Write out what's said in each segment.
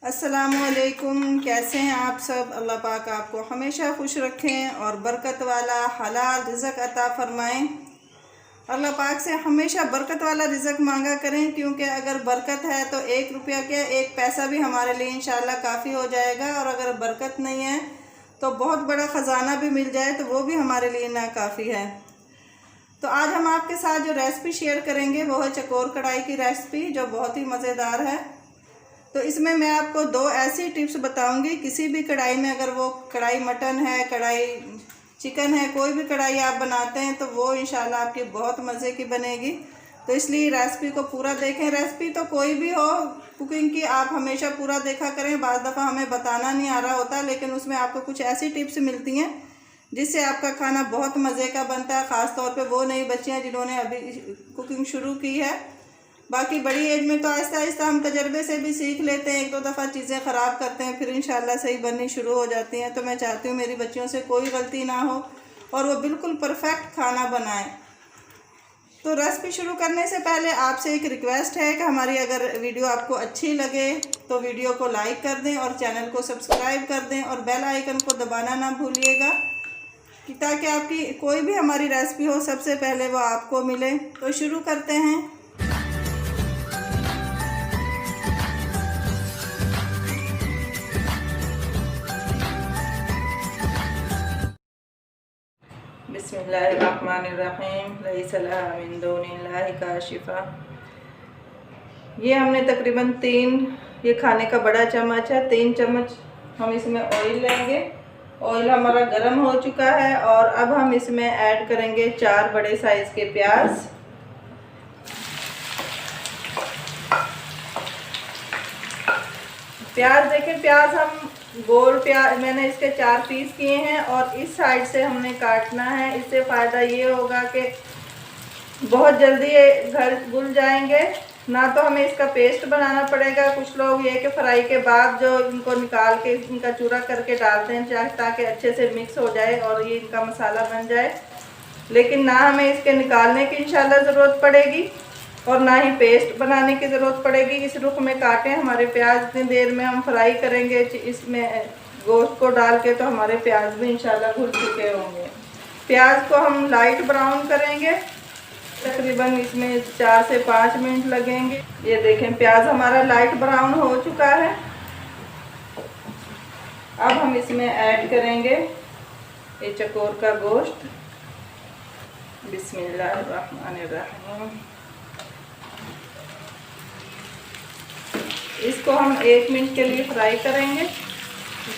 अस्सलामुअलैकुम। कैसे हैं आप सब? अल्लाह पाक आपको हमेशा खुश रखें और बरकत वाला हलाल रिज़्क़ अता फ़रमाएं। अल्लाह पाक से हमेशा बरकत वाला रिज़्क़ मांगा करें, क्योंकि अगर बरकत है तो 1 रुपया क्या 1 पैसा भी हमारे लिए इंशाल्लाह काफ़ी हो जाएगा, और अगर बरकत नहीं है तो बहुत बड़ा ख़जाना भी मिल जाए तो वो भी हमारे लिए ना काफ़ी है। तो आज हम आपके साथ जो रेसिपी शेयर करेंगे वो है चकोर कढ़ाई की रेसिपी, जो बहुत ही मज़ेदार है। तो इसमें मैं आपको 2 ऐसी टिप्स बताऊंगी। किसी भी कढ़ाई में, अगर वो कढ़ाई मटन है, कढ़ाई चिकन है, कोई भी कढ़ाई आप बनाते हैं तो वो इंशाल्लाह आपकी बहुत मज़े की बनेगी। तो इसलिए रेसिपी को पूरा देखें। रेसिपी तो कोई भी हो कुकिंग की, आप हमेशा पूरा देखा करें। बाज़ दफ़ा हमें बताना नहीं आ रहा होता, लेकिन उसमें आपको कुछ ऐसी टिप्स मिलती हैं जिससे आपका खाना बहुत मज़े का बनता है। ख़ास तौर पे वो नई बच्चियाँ जिन्होंने अभी कुकिंग शुरू की है। बाकी बड़ी एज में तो आहिस्ता आहिस्ता हम तजर्बे से भी सीख लेते हैं, 1-2 दफ़ा चीज़ें ख़राब करते हैं, फिर इंशाल्लाह सही बननी शुरू हो जाती हैं। तो मैं चाहती हूँ मेरी बच्चियों से कोई गलती ना हो और वो बिल्कुल परफेक्ट खाना बनाएं। तो रेसिपी शुरू करने से पहले आपसे एक रिक्वेस्ट है कि हमारी अगर वीडियो आपको अच्छी लगे तो वीडियो को लाइक कर दें और चैनल को सब्सक्राइब कर दें और बेल आइकन को दबाना ना भूलिएगा, कि ताकि आपकी कोई भी हमारी रेसिपी हो सबसे पहले वो आपको मिले। तो शुरू करते हैं। बिस्मिल्लाहिर्रहमानिर्रहीम। लैसा मिन दूनिल्लाहि काशिफा। ये हमने तकरीबन 3, ये खाने का बड़ा चम्मच है, 3 चम्मच हम इसमें ऑयल लेंगे। ऑयल हमारा गर्म हो चुका है और अब हम इसमें ऐड करेंगे 4 बड़े साइज़ के प्याज। प्याज देखें, प्याज हम गोल प्याज, मैंने इसके 4 पीस किए हैं और इस साइड से हमने काटना है। इससे फ़ायदा ये होगा कि बहुत जल्दी ये घुल जाएंगे, ना तो हमें इसका पेस्ट बनाना पड़ेगा। कुछ लोग ये कि फ्राई के बाद जो इनको निकाल के इनका चूरा करके डालते हैं ताकि अच्छे से मिक्स हो जाए और ये इनका मसाला बन जाए, लेकिन ना हमें इसके निकालने की इंशाल्लाह ज़रूरत पड़ेगी और ना ही पेस्ट बनाने की ज़रूरत पड़ेगी। इस रुख में काटें हमारे प्याज। इतनी देर में हम फ्राई करेंगे इसमें गोश्त को डाल के, तो हमारे प्याज भी इंशाल्लाह घुल चुके होंगे। प्याज को हम लाइट ब्राउन करेंगे, तकरीबन इसमें 4 से 5 मिनट लगेंगे। ये देखें, प्याज हमारा लाइट ब्राउन हो चुका है। अब हम इसमें ऐड करेंगे ये चकोर का गोश्त। बिस्मिल्लाहिर्रहमानिर्रहीम। इसको हम 1 मिनट के लिए फ्राई करेंगे,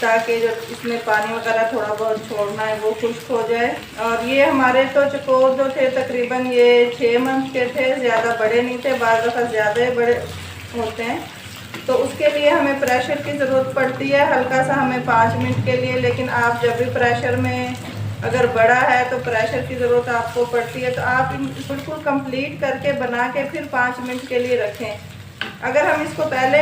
ताकि जो इसमें पानी वगैरह थोड़ा बहुत छोड़ना है वो खुश्क हो जाए। और ये हमारे तो चकोर जो थे तकरीबन ये 6 मंथ के थे, ज़्यादा बड़े नहीं थे, बाज़ दफ़ा ज़्यादा बड़े होते हैं। तो उसके लिए हमें प्रेशर की ज़रूरत पड़ती है, हल्का सा हमें 5 मिनट के लिए। लेकिन आप जब भी प्रेशर में अगर बड़ा है तो प्रेशर की ज़रूरत आपको पड़ती है, तो आप बिल्कुल कंप्लीट करके बना के फिर 5 मिनट के लिए रखें। अगर हम इसको पहले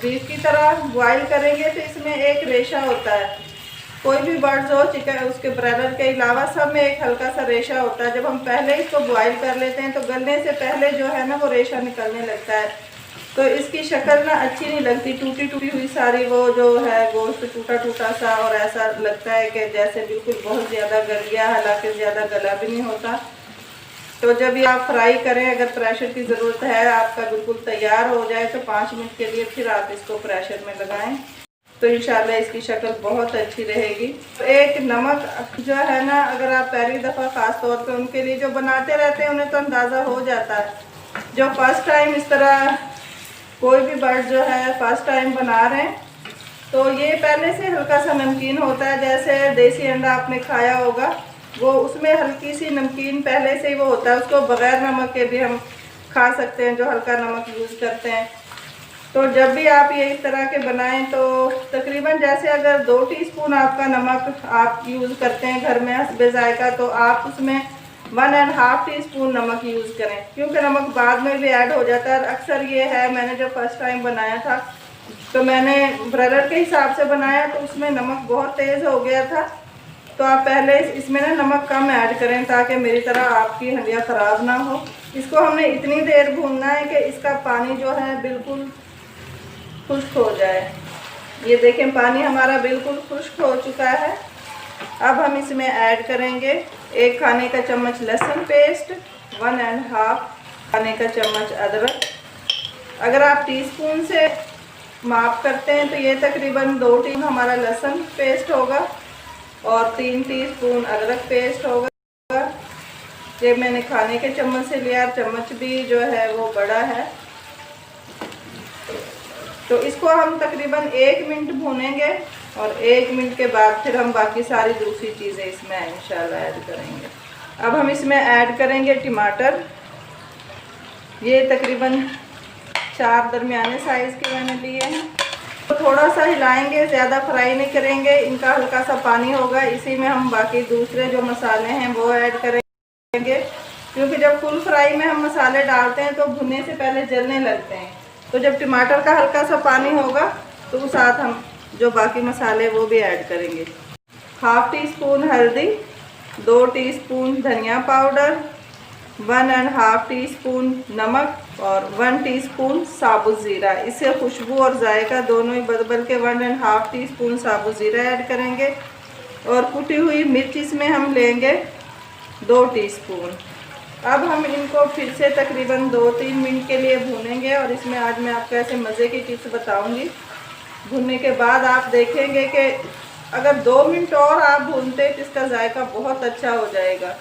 बीफ की तरह बॉईल करेंगे तो इसमें एक रेशा होता है। कोई भी बर्ड्स हो, चिकन, उसके ब्रॉयलर के अलावा सब में एक हल्का सा रेशा होता है। जब हम पहले इसको बॉईल कर लेते हैं तो गलने से पहले जो है ना वो रेशा निकलने लगता है, तो इसकी शक्ल ना अच्छी नहीं लगती, टूटी टूटी हुई सारी वो जो है गोश्त टूटा टूटा सा, और ऐसा लगता है कि जैसे बिल्कुल बहुत ज़्यादा गल गया, हालांकि ज़्यादा गला भी नहीं होता। तो जब ये आप फ्राई करें, अगर प्रेशर की ज़रूरत है, आपका बिल्कुल तैयार हो जाए तो 5 मिनट के लिए फिर आप इसको प्रेशर में लगाएं, तो इंशाल्लाह इसकी शक्ल बहुत अच्छी रहेगी। तो एक नमक जो है ना, अगर आप पहली दफ़ा ख़ास तौर पे उनके लिए जो बनाते रहते हैं उन्हें तो अंदाज़ा हो जाता है। जो फर्स्ट टाइम इस तरह कोई भी बर्ड जो है फर्स्ट टाइम बना रहे हैं, तो ये पहले से हल्का सा नमकीन होता है। जैसे देसी अंडा आपने खाया होगा, वो उसमें हल्की सी नमकीन पहले से ही वो होता है। उसको बग़ैर नमक के भी हम खा सकते हैं, जो हल्का नमक यूज़ करते हैं। तो जब भी आप ये इस तरह के बनाएं तो तकरीबन जैसे अगर 2 टीस्पून आपका नमक आप यूज़ करते हैं घर में हस्बे ज़ायका, तो आप उसमें 1.5 टीस्पून नमक यूज़ करें, क्योंकि नमक बाद में भी ऐड हो जाता है। अक्सर ये है, मैंने जब फर्स्ट टाइम बनाया था तो मैंने ब्रॉयलर के हिसाब से बनाया तो उसमें नमक बहुत तेज़ हो गया था। तो आप पहले इसमें ना नमक कम ऐड करें, ताकि मेरी तरह आपकी हंडिया ख़राब ना हो। इसको हमने इतनी देर भूनना है कि इसका पानी जो है बिल्कुल खुश्क हो जाए। ये देखें पानी हमारा बिल्कुल खुश्क हो चुका है। अब हम इसमें ऐड करेंगे 1 खाने का चम्मच लहसुन पेस्ट, 1½ खाने का चम्मच अदरक। अगर आप टीस्पून से माप करते हैं तो ये तकरीबन 2 टीस्पून हमारा लहसुन पेस्ट होगा और 3 टीस्पून अदरक पेस्ट होगा। ये मैंने खाने के चम्मच से लिया, चम्मच भी जो है वो बड़ा है। तो इसको हम तकरीबन 1 मिनट भूनेंगे और 1 मिनट के बाद फिर हम बाकी सारी दूसरी चीज़ें इसमें इंशाल्लाह ऐड करेंगे। अब हम इसमें ऐड करेंगे टमाटर। ये तकरीबन 4 दरमियाने साइज़ के मैंने लिए हैं। तो थोड़ा सा हिलाएंगे, ज़्यादा फ्राई नहीं करेंगे। इनका हल्का सा पानी होगा, इसी में हम बाकी दूसरे जो मसाले हैं वो ऐड करेंगे, क्योंकि जब फुल फ्राई में हम मसाले डालते हैं तो भुनने से पहले जलने लगते हैं। तो जब टमाटर का हल्का सा पानी होगा तो उस साथ हम जो बाकी मसाले वो भी ऐड करेंगे। 1/2 टीस्पून हल्दी, 2 टीस्पून धनिया पाउडर, 1½ टीस्पून नमक और 1 टीस्पून साबुत ज़ीरा। इससे खुशबू और जायका दोनों ही बदल के 1½ टीस्पून साबुत ज़ीरा ऐड करेंगे। और कुटी हुई मिर्च इसमें हम लेंगे 2 टीस्पून। अब हम इनको फिर से तकरीबन 2-3 मिनट के लिए भूनेंगे और इसमें आज मैं आपको ऐसे मज़े की टिप्स बताऊंगी। भूनने के बाद आप देखेंगे कि अगर 2 मिनट और आप भूनते तो इसका जायका बहुत अच्छा हो जाएगा।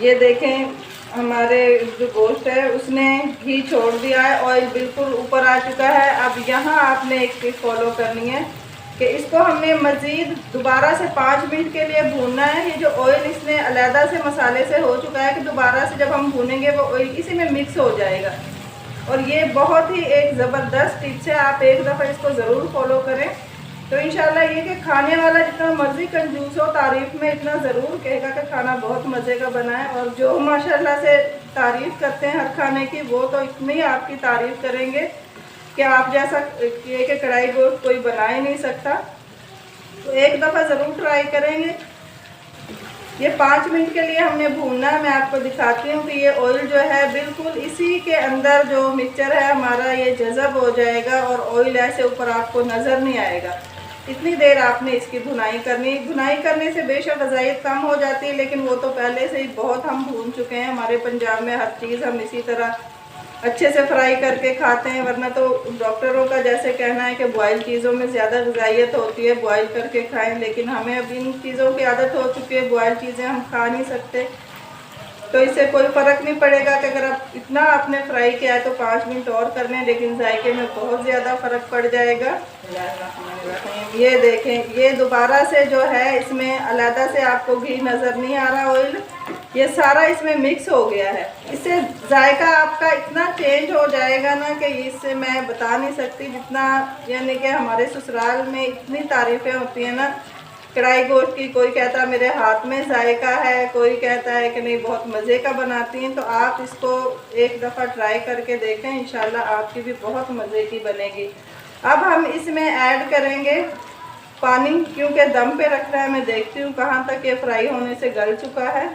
ये देखें हमारे जो गोश्त है उसने घी छोड़ दिया है, ऑयल बिल्कुल ऊपर आ चुका है। अब यहाँ आपने एक टिप फॉलो करनी है कि इसको हमने मज़ीद दोबारा से 5 मिनट के लिए भूनना है। ये जो ऑयल इसने अलहदा से मसाले से हो चुका है कि दोबारा से जब हम भूनेंगे वो ऑयल इसी में मिक्स हो जाएगा। और ये बहुत ही एक ज़बरदस्त टिप्स है, आप एक दफ़ा इसको ज़रूर फॉलो करें। तो इंशाल्लाह ये कि खाने वाला जितना मर्ज़ी कंजूस हो तारीफ़ में इतना ज़रूर कहेगा कि खाना बहुत मज़े का बना है। और जो माशाल्लाह से तारीफ़ करते हैं हर खाने की, वो तो इतनी आपकी तारीफ़ करेंगे कि आप जैसा ये कि कढ़ाई गोश्त कोई बना ही नहीं सकता। तो एक दफ़ा ज़रूर ट्राई करेंगे। ये 5 मिनट के लिए हमने भूनना है। मैं आपको दिखाती हूँ कि ये ऑयल जो है बिल्कुल इसी के अंदर जो मिक्सचर है हमारा ये जज़ब हो जाएगा और ऑयल ऐसे ऊपर आपको नज़र नहीं आएगा। इतनी देर आपने इसकी भुनाई करनी। भुनाई करने से बेशक ग़ज़ाइयत कम हो जाती है, लेकिन वो तो पहले से ही बहुत हम भून चुके हैं। हमारे पंजाब में हर चीज़ हम इसी तरह अच्छे से फ्राई करके खाते हैं, वरना तो डॉक्टरों का जैसे कहना है कि बॉयल चीज़ों में ज़्यादा ग़ज़ाइयत होती है, बॉयल करके खाएं। लेकिन हमें अब इन चीज़ों की आदत हो चुकी है, बॉयल चीज़ें हम खा नहीं सकते। तो इससे कोई फ़र्क नहीं पड़ेगा कि अगर आप इतना आपने फ्राई किया है तो 5 मिनट और कर लें, लेकिन जायके में बहुत ज़्यादा फ़र्क पड़ जाएगा। ये देखें, ये दोबारा से जो है इसमें अलहदा से आपको घी नज़र नहीं आ रहा, ऑयल ये सारा इसमें मिक्स हो गया है। इससे जायका आपका इतना चेंज हो जाएगा ना कि इससे मैं बता नहीं सकती। जितना यानी कि हमारे ससुराल में इतनी तारीफ़ें होती हैं ना कढ़ाई गोश्त की। कोई कहता है मेरे हाथ में जायका है, कोई कहता है कि नहीं बहुत मज़े का बनाती हैं। तो आप इसको एक दफ़ा ट्राई करके देखें, इंशाल्लाह आपकी भी बहुत मज़े की बनेगी। अब हम इसमें ऐड करेंगे पानी, क्योंकि दम पे रखना है। मैं देखती हूँ कहाँ तक ये फ्राई होने से गल चुका है।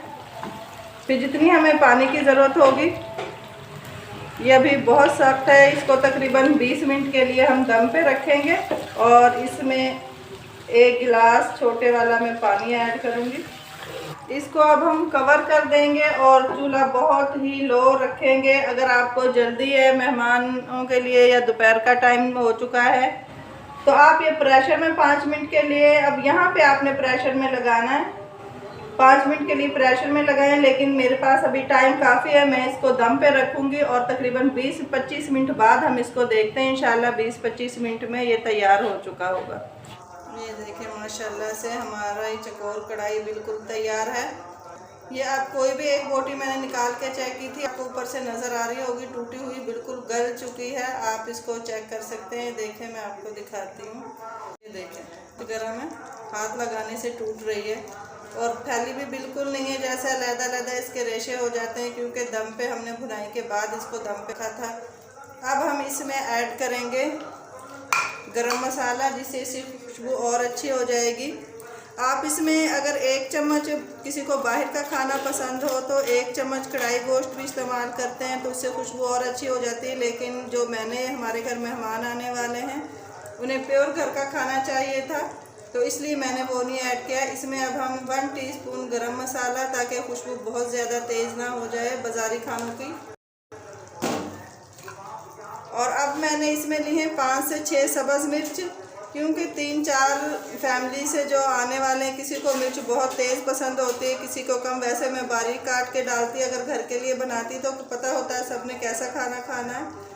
फिर जितनी हमें पानी की ज़रूरत होगी, ये अभी बहुत सख्त है, इसको तकरीबन 20 मिनट के लिए हम दम पे रखेंगे। और इसमें 1 गिलास छोटे वाला मैं पानी ऐड करूँगी। इसको अब हम कवर कर देंगे और चूल्हा बहुत ही लो रखेंगे। अगर आपको जल्दी है मेहमानों के लिए या दोपहर का टाइम हो चुका है तो आप ये प्रेशर में 5 मिनट के लिए, अब यहाँ पे आपने प्रेशर में लगाना है, 5 मिनट के लिए प्रेशर में लगाएं। लेकिन मेरे पास अभी टाइम काफ़ी है, मैं इसको दम पे रखूँगी और तकरीबन 20-25 मिनट बाद हम इसको देखते हैं। इंशाल्लाह 20-25 मिनट में ये तैयार हो चुका होगा। ये देखें माशाल्लाह से हमारा ये चकोर कढ़ाई बिल्कुल तैयार है। ये आप कोई भी एक बोटी मैंने निकाल के चेक की थी, आपको ऊपर से नज़र आ रही होगी टूटी हुई, बिल्कुल गल चुकी है। आप इसको चेक कर सकते हैं। देखें मैं आपको दिखाती हूँ। ये देखें गर्म है, हाथ लगाने से टूट रही है और फैली भी बिल्कुल नहीं है। जैसे अलग-अलग इसके रेशे हो जाते हैं, क्योंकि दम पे हमने भुनाई के बाद इसको दम पे रखा था। अब हम इसमें ऐड करेंगे गरम मसाला, जिससे इसकी खुशबू और अच्छी हो जाएगी। आप इसमें अगर 1 चम्मच किसी को बाहर का खाना पसंद हो तो 1 चम्मच कढ़ाई गोश्त भी इस्तेमाल करते हैं, तो उससे खुशबू और अच्छी हो जाती है। लेकिन जो मैंने, हमारे घर मेहमान आने वाले हैं उन्हें प्योर घर का खाना चाहिए था, तो इसलिए मैंने वो नहीं ऐड किया। इसमें अब हम 1 टीस्पून गरम मसाला, ताकि खुशबू बहुत ज़्यादा तेज़ ना हो जाए बाज़ारी खानों की। और अब मैंने इसमें ली है 5 से 6 सब्ज़ मिर्च, क्योंकि 3-4 फैमिली से जो आने वाले हैं, किसी को मिर्च बहुत तेज़ पसंद होती है, किसी को कम। वैसे मैं बारीक काट के डालती, अगर घर के लिए बनाती तो पता होता है सबने कैसा खाना खाना है।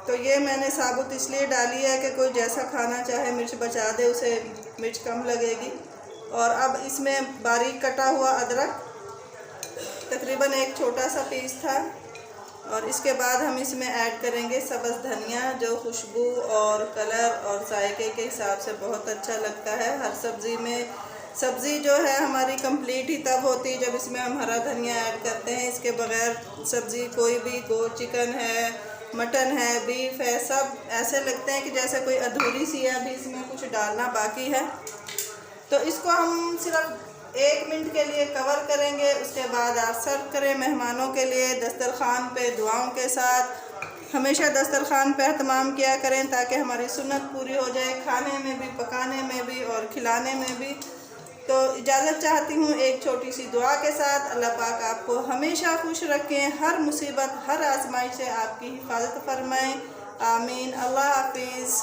तो ये मैंने साबुत इसलिए डाली है कि कोई जैसा खाना चाहे मिर्च बचा दे, उसे मिर्च कम लगेगी। और अब इसमें बारीक कटा हुआ अदरक, तकरीबन एक छोटा सा पीस था। और इसके बाद हम इसमें ऐड करेंगे सब्ज़ धनिया, जो खुशबू और कलर और जायके के हिसाब से बहुत अच्छा लगता है। हर सब्ज़ी में सब्ज़ी जो है हमारी कंप्लीट ही तब होती है जब इसमें हम हरा धनिया ऐड करते हैं। इसके बगैर सब्ज़ी कोई भी, गोश्त चिकन है, मटन है, बीफ है, सब ऐसे लगते हैं कि जैसे कोई अधूरी सी है, अभी इसमें कुछ डालना बाकी है। तो इसको हम सिर्फ 1 मिनट के लिए कवर करेंगे। उसके बाद आप सर्व करें मेहमानों के लिए दस्तरखान पे दुआओं के साथ। हमेशा दस्तरखान पे एहतमाम किया करें ताकि हमारी सुन्नत पूरी हो जाए, खाने में भी, पकाने में भी और खिलाने में भी। तो इजाज़त चाहती हूँ एक छोटी सी दुआ के साथ। अल्लाह पाक आपको हमेशा खुश रखें, हर मुसीबत, हर आजमाइश से आपकी हिफाजत फरमाएँ। आमीन। अल्लाह हाफिज़।